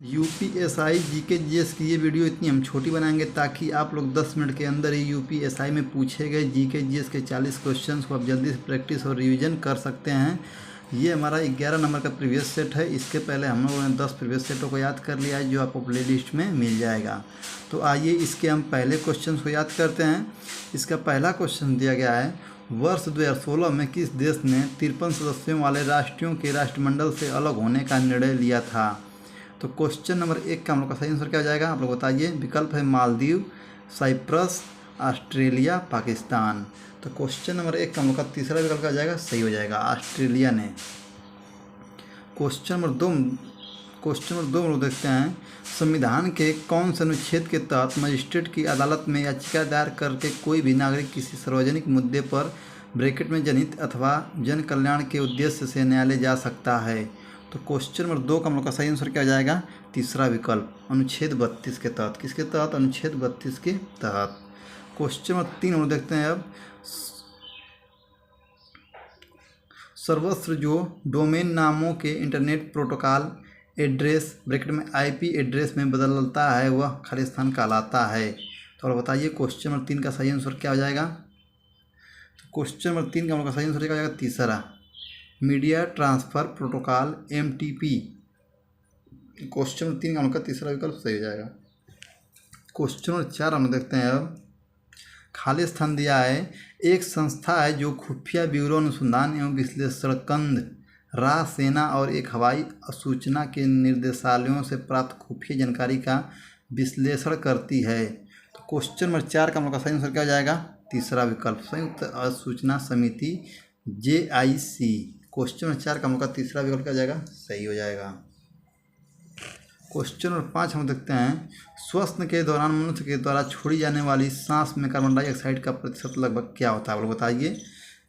UPSI GK GS की ये video इतनी हम छोटी बनाएंगे ताकि आप लोग 10 मिनट के अंदर ही यूपीएसआई में पूछे गए जीके जीएस के 40 क्वेश्चंस को आप जल्दी से प्रैक्टिस और रिवीजन कर सकते हैं। ये हमारा 11 नंबर का प्रीवियस सेट है। इसके पहले हम लोगों ने 10 प्रीवियस सेटों को याद कर लिया है जो आपको प्ले लिस्ट में मिल जाएगा। तो आइए इसके हम पहले क्वेश्चन को याद करते हैं। इसका पहला क्वेश्चन दिया गया है, वर्ष 2016 में किस देश ने 53 सदस्यों वाले राष्ट्रों के राष्ट्रमंडल से अलग होने का निर्णय लिया था। तो क्वेश्चन नंबर 1 का हम लोग का सही आंसर क्या हो जाएगा, आप लोग बताइए। विकल्प है मालदीव, साइप्रस, ऑस्ट्रेलिया, पाकिस्तान। तो क्वेश्चन नंबर 1 का हम लोग का तीसरा विकल्प क्या हो जाएगा, सही हो जाएगा, ऑस्ट्रेलिया ने। क्वेश्चन नंबर 2 हम लोग देखते हैं, संविधान के कौन से अनुच्छेद के तहत मजिस्ट्रेट की अदालत में याचिका दायर करके कोई भी नागरिक किसी सार्वजनिक मुद्दे पर ब्रैकेट में जनहित अथवा जन कल्याण के उद्देश्य से न्यायालय जा सकता है। तो क्वेश्चन नंबर 2 का हम लोग का सही आंसर क्या हो जाएगा, तीसरा विकल्प, अनुच्छेद 32 के तहत। किसके तहत, अनुच्छेद 32 के तहत। क्वेश्चन नंबर 3 हम लोग देखते हैं अब, सर्वत्र जो डोमेन नामों के इंटरनेट प्रोटोकॉल एड्रेस ब्रैकेट में आईपी एड्रेस में बदलता है वह खाली स्थान कहलाता है। तो और बताइए क्वेश्चन नंबर 3 का सही आंसर क्या हो जाएगा। तो क्वेश्चन नंबर 3 का हम लोग का सही आंसर क्या हो जाएगा, तीसरा, media transfer protocol MTP. Question number 3 का हम लोग का तीसरा विकल्प सही हो जाएगा। क्वेश्चन नंबर 4 हम देखते हैं अब, खाली स्थान दिया है, एक संस्था है जो खुफिया ब्यूरो अनुसंधान एवं विश्लेषण कंद राह सेना और एक हवाई सूचना के निर्देशालयों से प्राप्त खुफिया जानकारी का विश्लेषण करती है। तो क्वेश्चन नंबर 4 का हम लोग का सही आंसर क्या हो जाएगा, तीसरा विकल्प, संयुक्त सूचना समिति JIC। क्वेश्चन नंबर 4 का हम लोग का तीसरा विकल्प क्या हो जाएगा, सही हो जाएगा। क्वेश्चन नंबर 5 हम देखते हैं, श्वसन के दौरान मनुष्य के द्वारा छोड़ी जाने वाली सांस में कार्बन डाइऑक्साइड का प्रतिशत लगभग क्या होता है, आप लोग बताइए।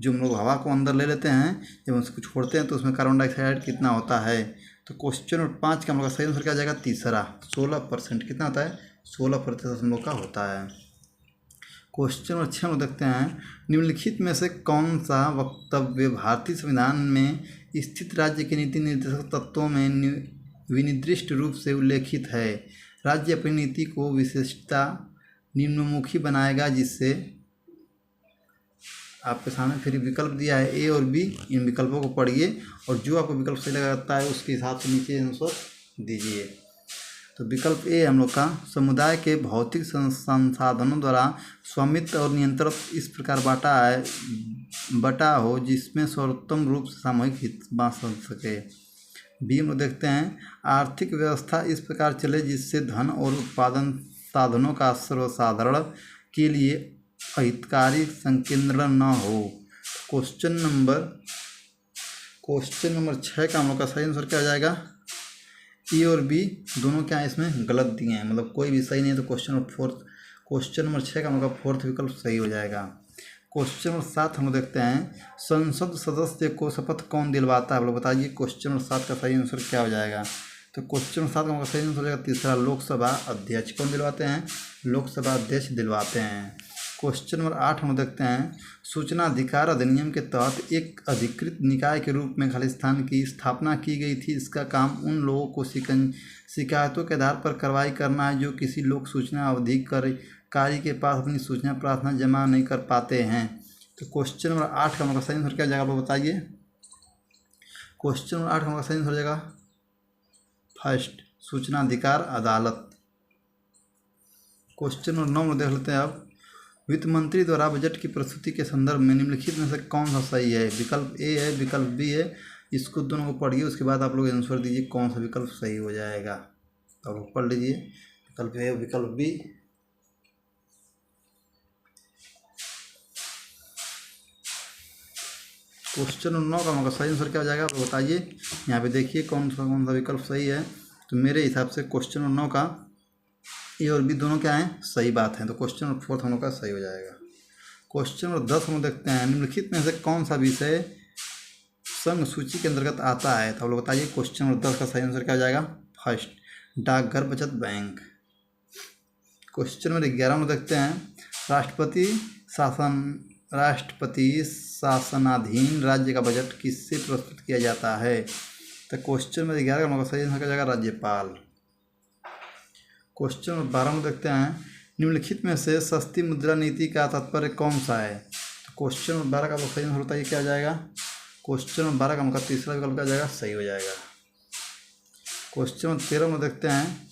जो हम लोग हवा को अंदर ले लेते हैं, जब उसको छोड़ते हैं तो उसमें कार्बन डाइऑक्साइड कितना होता है। तो क्वेश्चन नंबर 5 का हम लोग का सही आंसर क्या हो जाएगा, तीसरा, 16%। कितना होता है, 16% हम लोग का होता है। क्वेश्चन नंबर 6 में देखते हैं, निम्नलिखित में से कौन सा वक्तव्य भारतीय संविधान में स्थित राज्य के नीति निर्देशक तत्वों में विनिर्दिष्ट रूप से उल्लेखित है। राज्य अपनी नीति को विशेषता निम्नमुखी बनाएगा, जिससे आपके सामने फिर विकल्प दिया है A और B। इन विकल्पों को पढ़िए और जो आपको विकल्प सही लगता है उसके हिसाब से नीचे आंसर दीजिए। तो विकल्प A हम लोग का, समुदाय के भौतिक संसाधनों द्वारा स्वामित्व और नियंत्रण इस प्रकार बटा हो जिसमें सर्वोत्तम रूप से सामूहिक हित बांट सके। B हम लोग देखते हैं, आर्थिक व्यवस्था इस प्रकार चले जिससे धन और उत्पादन साधनों का सर्वसाधारण के लिए अहितकारी संकेंद्रण न हो। क्वेश्चन नंबर 6 का हम लोग का सही आंसर क्या हो जाएगा, E और B दोनों क्या है इसमें गलत दिए हैं, मतलब कोई भी सही नहीं है। तो क्वेश्चन नंबर 6 का हम लोग का फोर्थ विकल्प सही हो जाएगा। क्वेश्चन नंबर 7 हम लोग देखते हैं, संसद सदस्य को शपथ कौन दिलवाता है, आप लोग बताइए। क्वेश्चन नंबर 7 का सही आंसर क्या हो जाएगा। तो क्वेश्चन नंबर 7 का सही आंसर हो जाएगा, तीसरा, लोकसभा अध्यक्ष। कौन दिलवाते हैं, लोकसभा अध्यक्ष दिलवाते हैं। क्वेश्चन नंबर 8 हम देखते हैं, सूचना अधिकार अधिनियम के तहत एक अधिकृत निकाय के रूप में खालिस्तान की स्थापना की गई थी। इसका काम उन लोगों को शिकायतों के आधार पर कार्रवाई करना है जो किसी लोक सूचना अधिकारी के पास अपनी सूचना प्रार्थना जमा नहीं कर पाते हैं। तो क्वेश्चन नंबर 8 का हमारा सही आंसर क्या हो जाएगा, आप बताइए। क्वेश्चन नंबर 8 का हमारा सही आंसर हो जाएगा फर्स्ट, सूचना अधिकार अदालत। क्वेश्चन नंबर 9 में देख लेते हैं अब, वित्त मंत्री द्वारा बजट की प्रस्तुति के संदर्भ में निम्नलिखित में से कौन सा सही है। विकल्प A है, विकल्प B है। इसको दोनों को पढ़िए, उसके बाद आप लोग आंसर दीजिए कौन सा विकल्प सही हो जाएगा। तो आप पढ़ लीजिए, विकल्प A, विकल्प B। क्वेश्चन नंबर 9 का हमारा सही आंसर क्या हो जाएगा, आप बताइए। यहाँ पे देखिए कौन सा विकल्प सही है। तो मेरे हिसाब से क्वेश्चन नंबर 9 का A और B दोनों क्या हैं, सही बात है। तो क्वेश्चन नंबर 4 हम लोग का सही हो जाएगा। क्वेश्चन नंबर 10 हम देखते हैं, निम्नलिखित में से कौन सा विषय संघ सूची के अंतर्गत आता है। तो आप लोग बताइए। क्वेश्चन नंबर 10 का सही आंसर क्या हो जाएगा, फर्स्ट, डाकघर बचत बैंक। क्वेश्चन नंबर 11 में देखते हैं, राष्ट्रपति शासनाधीन राज्य का बजट किससे प्रस्तुत किया जाता है। तो क्वेश्चन नंबर 11 का सही आंसर क्या हो जाएगा, राज्यपाल। क्वेश्चन नंबर 12 में देखते हैं, निम्नलिखित में से सस्ती मुद्रा नीति का तात्पर्य कौन सा है। तो क्वेश्चन नंबर 12 का सही आंसर होता है क्या जाएगा, क्वेश्चन नंबर 12 का मतलब तीसरा विकल्प क्या जाएगा, सही हो जाएगा। क्वेश्चन नंबर 13 में देखते हैं,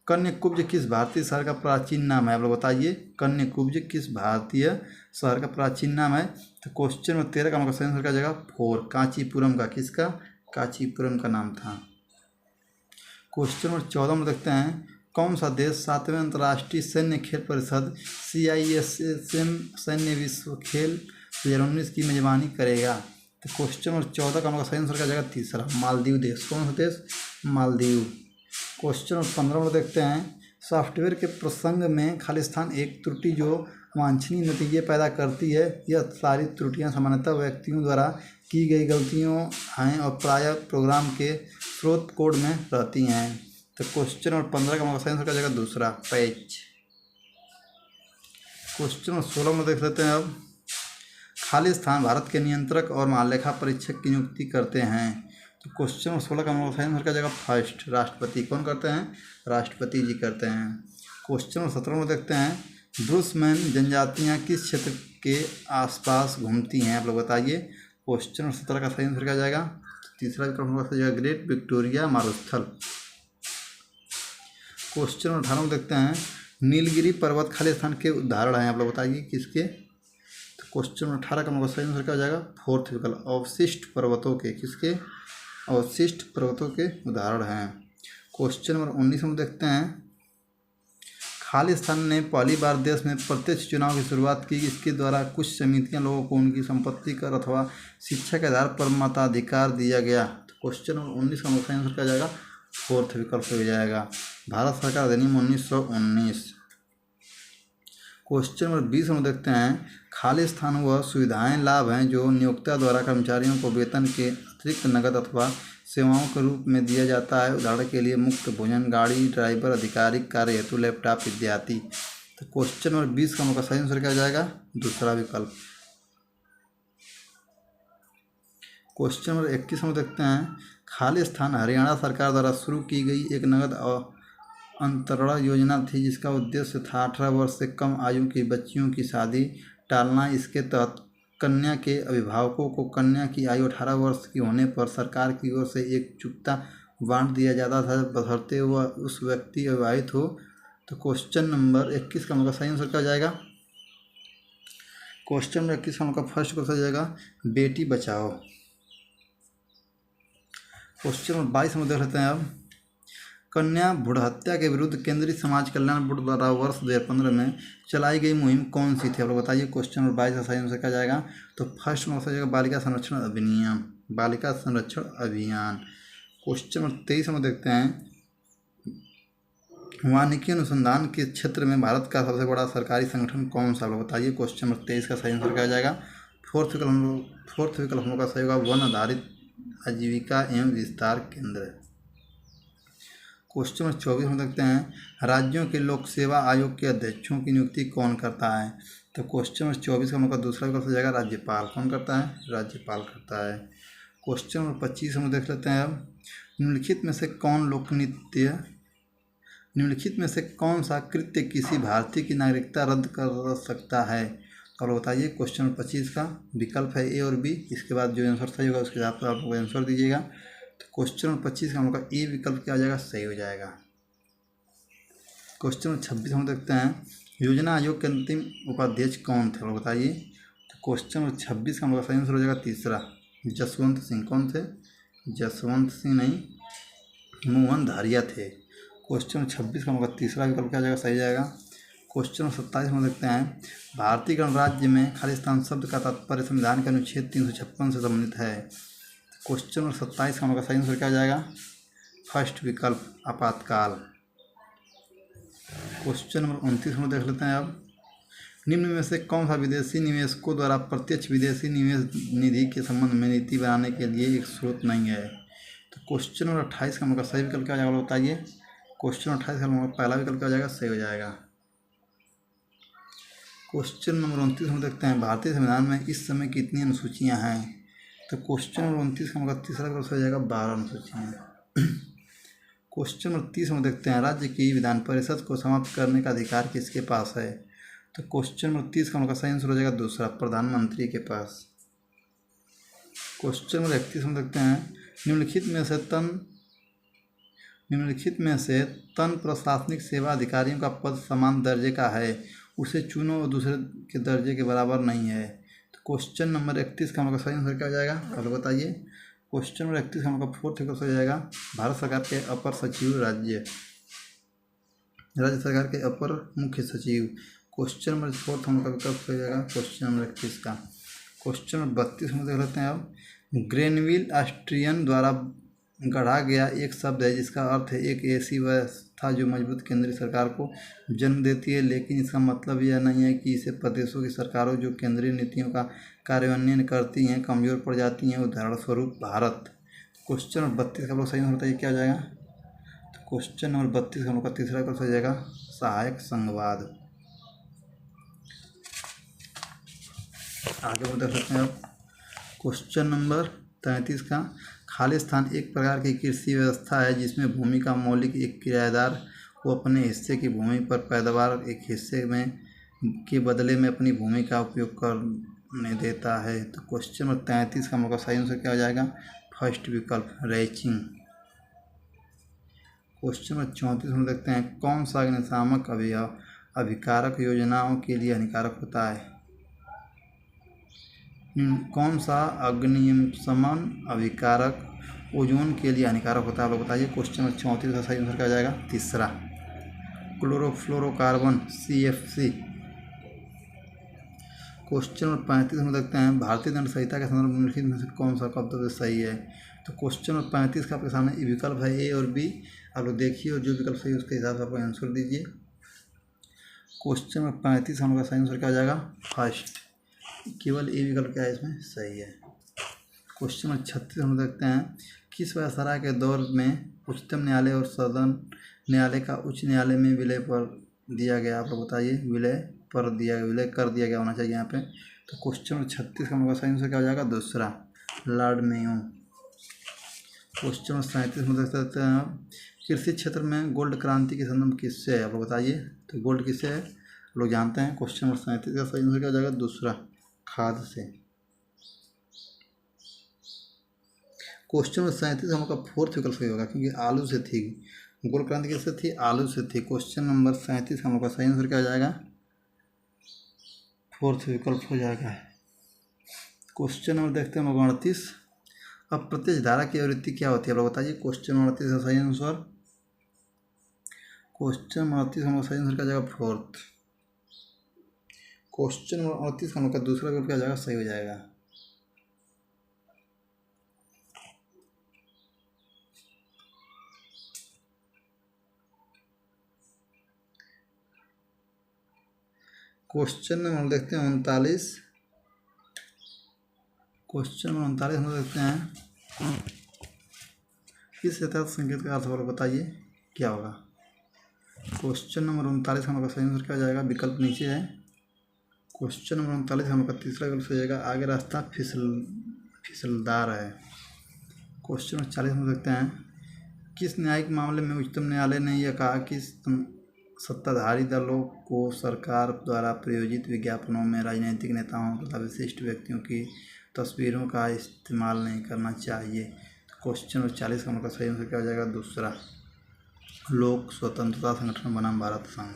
कन्याकुब्ज किस भारतीय शहर का प्राचीन नाम है। आप लोग बताइए, कन्याकुब्ज किस भारतीय शहर का प्राचीन नाम है। तो क्वेश्चन नंबर 13 का मतलब सही आंसर क्या जाएगा, 4, कांचीपुरम का, किसका, कांचीपुरम का नाम था। क्वेश्चन नंबर 14 में देखते हैं, कौन सा देश 7वें अंतर्राष्ट्रीय सैन्य खेल परिषद CISSM सैन्य विश्व खेल 2019 की मेजबानी करेगा। तो क्वेश्चन नंबर 14 का मतलब सही आंसर क्या जाएगा, तीसरा, मालदीव देश। कौन सा देश, मालदीव। क्वेश्चन नंबर 15 में देखते हैं, सॉफ्टवेयर के प्रसंग में खालिस्तान एक त्रुटि जो वांछनीय नतीजे पैदा करती है। यह सारी त्रुटियां सामान्यतः व्यक्तियों द्वारा की गई गलतियों हैं और प्रायः प्रोग्राम के स्रोत कोड में रहती हैं। तो क्वेश्चन नंबर 15 का मतलब सही आंसर क्या जाएगा, दूसरा, पैच। क्वेश्चन नंबर 16 में देख लेते हैं अब, खालिस्तान भारत के नियंत्रक और महालेखा परीक्षक की नियुक्ति करते हैं। तो क्वेश्चन नंबर 16 का मतलब सही आंसर क्या जाएगा, फर्स्ट, राष्ट्रपति। कौन करते हैं, राष्ट्रपति जी करते हैं। क्वेश्चन नंबर 17 में देखते हैं, ब्रुशमैन जनजातियाँ किस क्षेत्र के आसपास घूमती हैं। आप लोग बताइए। क्वेश्चन नंबर 17 का सही आंसर क्या जाएगा, तीसरा विकल्प होगा सही जाएगा, ग्रेट विक्टोरिया मारुस्थल। क्वेश्चन नंबर 18 में देखते हैं, नीलगिरी पर्वत खालिस्तान के उदाहरण हैं। आप लोग बताइए किसके। तो क्वेश्चन नंबर 18 का मतलब सही आंसर क्या हो जाएगा, फोर्थ विकल्प, अवशिष्ट पर्वतों के, किसके, अवशिष्ट पर्वतों के उदाहरण हैं। क्वेश्चन नंबर 19 में देखते हैं, खालिस्तान ने पहली बार देश में प्रत्यक्ष चुनाव की शुरुआत की। इसके द्वारा कुछ समितियां लोगों को उनकी संपत्ति कर अथवा शिक्षा के आधार पर मताधिकार दिया गया। तो क्वेश्चन नंबर 19 का सही आंसर क्या जाएगा, फोर्थ विकल्प हो जाएगा, भारत सरकार अधिनियम 1919। क्वेश्चन नंबर 20 में देखते हैं, खालिस्तान वह सुविधाएं लाभ हैं जो नियोक्ता द्वारा कर्मचारियों को वेतन के अतिरिक्त नकद अथवा सेवाओं के रूप में दिया जाता है। उदाहरण के लिए मुफ्त भोजन, गाड़ी, ड्राइवर, आधिकारिक कार्य हेतु लैपटॉप इत्यादि। तो क्वेश्चन नंबर 20 का उनका सही आंसर क्या जाएगा, दूसरा विकल्प। क्वेश्चन नंबर 21 में देखते हैं, खालिस्तान हरियाणा सरकार द्वारा शुरू की गई एक नकद अंतरण योजना थी जिसका उद्देश्य था 18 वर्ष से कम आयु की बच्चियों की शादी टालना। इसके तहत कन्या के अभिभावकों को कन्या की आयु 18 वर्ष की होने पर सरकार की ओर से एक चुकता बांट दिया जाता था, बशर्ते वह उस व्यक्ति अविवाहित हो। तो क्वेश्चन नंबर 21 का उनका सही आंसर क्या जाएगा, क्वेश्चन नंबर 21 का उनका फर्स्ट क्वेश्चन जाएगा, बेटी बचाओ। क्वेश्चन नंबर 22 में देख लेते हैं अब, कन्या भ्रूण हत्या के विरुद्ध केंद्रीय समाज कल्याण बोर्ड द्वारा वर्ष 2015 में चलाई गई मुहिम कौन सी थी। आप लोग बताइए। क्वेश्चन नंबर 22 का सही आंसर क्या जाएगा, तो फर्स्ट में हो जाएगा बालिका संरक्षण अधिनियम, बालिका संरक्षण अभियान। क्वेश्चन नंबर 23 में देखते हैं, वानिकी अनुसंधान के क्षेत्र में भारत का सबसे बड़ा सरकारी संगठन कौन सा। आप लोग बताइए। क्वेश्चन नंबर 23 का सही आंसर क्या जाएगा, फोर्थ विकल्प हम लोग का सही होगा, वन आधारित आजीविका एवं विस्तार केंद्र। क्वेश्चन नंबर 24 में देखते हैं, राज्यों के लोक सेवा आयोग के अध्यक्षों की नियुक्ति कौन करता है। तो क्वेश्चन नंबर 24 का उनका दूसरा विकल्प हो जाएगा, राज्यपाल। कौन करता है, राज्यपाल करता है। क्वेश्चन नंबर 25 में देख लेते हैं अब, निम्नलिखित में से कौन सा कृत्य किसी भारतीय की नागरिकता रद्द कर सकता है। तो आप बताइए। क्वेश्चन नंबर 25 का विकल्प है ए और बी, इसके बाद जो आंसर सही होगा उसके हिसाब से आप लोग आंसर दीजिएगा। तो क्वेश्चन नंबर 25 का हम लोग का ए विकल्प क्या आ जाएगा, सही हो जाएगा। क्वेश्चन नंबर 26 हम देखते हैं, योजना आयोग के अंतिम उपाध्यक्ष कौन थे, और बताइए। तो क्वेश्चन नंबर 26 का हम लोग का सही आंसर हो जाएगा तीसरा, जसवंत सिंह। कौन थे, जसवंत सिंह नहीं, मोहन धारिया थे। क्वेश्चन नंबर 26 का हम लोग का तीसरा विकल्प क्या जाएगा, सही जाएगा। क्वेश्चन नंबर 27 में देखते हैं, भारतीय गणराज्य में खालिस्तान शब्द का तात्पर्य संविधान के अनुच्छेद 356 से संबंधित है। क्वेश्चन नंबर 27 का हमारा सही आंसर क्या जाएगा, फर्स्ट विकल्प, आपातकाल। क्वेश्चन नंबर 29 में देख लेते हैं अब, निम्न में से कौन सा विदेशी निवेशकों द्वारा प्रत्यक्ष विदेशी निवेश निधि के संबंध में नीति बनाने के लिए एक स्रोत नहीं है। तो क्वेश्चन नंबर 28 का हमारा सही विकल्प क्या जाएगा, बताइए। क्वेश्चन 28 का हमारा पहला विकल्प क्या जाएगा, सही हो जाएगा। क्वेश्चन नंबर 29 में देखते हैं, भारतीय संविधान में इस समय कितनी अनुसूचियां हैं। तो क्वेश्चन नंबर 29 का हमारा तीसरा विकल्प हो जाएगा 12 अनुसूचियां। क्वेश्चन नंबर 30 में देखते हैं, राज्य की विधान परिषद को समाप्त करने का अधिकार किसके पास है? तो क्वेश्चन नंबर 30 का उनका सही आंसर हो जाएगा दूसरा, प्रधानमंत्री के पास। क्वेश्चन नंबर 31 में देखते हैं, निम्नलिखित में से तन प्रशासनिक सेवा अधिकारियों का पद समान दर्जे का है, उसे चुनो और दूसरे के दर्जे के बराबर नहीं है। तो क्वेश्चन नंबर 31 का उनका सही आंसर क्या हो जाएगा? आप लोग बताइए। क्वेश्चन नंबर 31 का उनका फोर्थ विकल्प हो जाएगा, भारत सरकार के अपर सचिव, राज्य सरकार के अपर मुख्य सचिव। क्वेश्चन नंबर 4 उनका विकल्प हो जाएगा क्वेश्चन नंबर 31 का। क्वेश्चन नंबर 32 में देख लेते हैं अब, ग्रेनविल ऑस्ट्रियन द्वारा गढ़ा गया एक शब्द है जिसका अर्थ है एक ऐसी व्यवस्था जो मजबूत केंद्रीय सरकार को जन्म देती है, लेकिन इसका मतलब यह नहीं है कि इसे प्रदेशों की सरकारों जो केंद्रीय नीतियों का कार्यान्वयन करती हैं कमजोर पड़ जाती हैं, उदाहरण स्वरूप भारत। क्वेश्चन नंबर 32 का लोग सही होता है, क्या हो जाएगा? तो क्वेश्चन नंबर 32 का लोग का तीसरा विकल्प हो जाएगा, सहायक संघवाद। आगे बढ़ सकते हैं अब, क्वेश्चन नंबर 33 का, खाली स्थान एक प्रकार की कृषि व्यवस्था है जिसमें भूमि का मालिक एक किराएदार को अपने हिस्से की भूमि पर पैदावार एक हिस्से में के बदले में अपनी भूमि का उपयोग करने देता है। तो क्वेश्चन नंबर 33 का मौका सही आंसर क्या हो जाएगा? फर्स्ट विकल्प, रैंचिंग। क्वेश्चन नंबर 34 में देखते हैं, कौन सा अग्निशामक अभिकारक योजनाओं के लिए हानिकारक होता है? कौन सा अग्निशमन अभिकारक ओजोन के लिए हानिकारक होता है? आप लोग बताइए। क्वेश्चन नंबर 34 का सही आंसर क्या हो जाएगा? तीसरा, क्लोरोफ्लोरोकार्बन, CFC। क्वेश्चन नंबर 35 में देखते हैं, भारतीय दंड संहिता के संदर्भ में निम्नलिखित में से कौन सा वक्तव्य सही है? तो क्वेश्चन नंबर 35 का आपके सामने विकल्प है A और B, आप लोग देखिए और जो विकल्प सही है उसके हिसाब से आप आंसर दीजिए। क्वेश्चन नंबर 35 हम लोग का सही आंसर क्या हो जाएगा? फर्स्ट, केवल A विकल्प क्या है इसमें सही है। क्वेश्चन नंबर 36 हम देखते हैं, किस वायसराय के दौर में उच्चतम न्यायालय और सदन न्यायालय का उच्च न्यायालय में विलय कर दिया गया? आप लोग बताइए। विलय कर दिया गया होना चाहिए यहाँ पे। तो क्वेश्चन नंबर 36 का हमारा सही आंसर क्या हो जाएगा? दूसरा, लॉर्ड मेयो। क्वेश्चन नंबर 37 में देख सकते हैं, कृषि क्षेत्र में गोल्ड क्रांति के संबंध किससे है? आप लोग बताइए। तो गोल्ड किससे है लोग जानते हैं। क्वेश्चन नंबर 37 का सही आंसर क्या हो जाएगा? दूसरा, खाद से। क्वेश्चन नंबर 37 हम लोग का फोर्थ विकल्प सही होगा क्योंकि आलू से थी। गोल्ड क्रांति किससे थी? आलू से थी। क्वेश्चन नंबर 37 हम लोग का सही आंसर क्या हो जाएगा? फोर्थ विकल्प हो जाएगा। क्वेश्चन नंबर देखते हैं हम लोग 38, अप्रत्यक्ष धारा की आवृत्ति क्या होती है? आप लोग बताइए। क्वेश्चन नंबर 38 का सही आंसर, क्वेश्चन नंबर 38 हम लोग सही आंसर क्या जाएगा? फोर्थ। क्वेश्चन नंबर 38 हम लोग का दूसरा विकल्प क्या जाएगा? सही हो जाएगा। क्वेश्चन नंबर देखते हैं 39, क्वेश्चन नंबर 39 हम देखते हैं, इस यथार्थ संकेत का अर्थ बताइए क्या होगा? क्वेश्चन नंबर 39 हम लोग का सही आंसर क्या हो जाएगा? विकल्प नीचे है। क्वेश्चन नंबर 39 हम लोग का तीसरा विकल्प हो जाएगा, आगे रास्ता फिसलदार है। क्वेश्चन नंबर 40 हम देखते हैं, किस न्यायिक मामले में उच्चतम न्यायालय ने यह कहा कि सत्ताधारी दलों को सरकार द्वारा प्रायोजित विज्ञापनों में राजनीतिक नेताओं तथा विशिष्ट व्यक्तियों की तस्वीरों का इस्तेमाल नहीं करना चाहिए? तो क्वेश्चन नंबर 40 का मतलब सही आंसर क्या हो जाएगा? दूसरा, लोक स्वतंत्रता संगठन बनाम भारत संघ।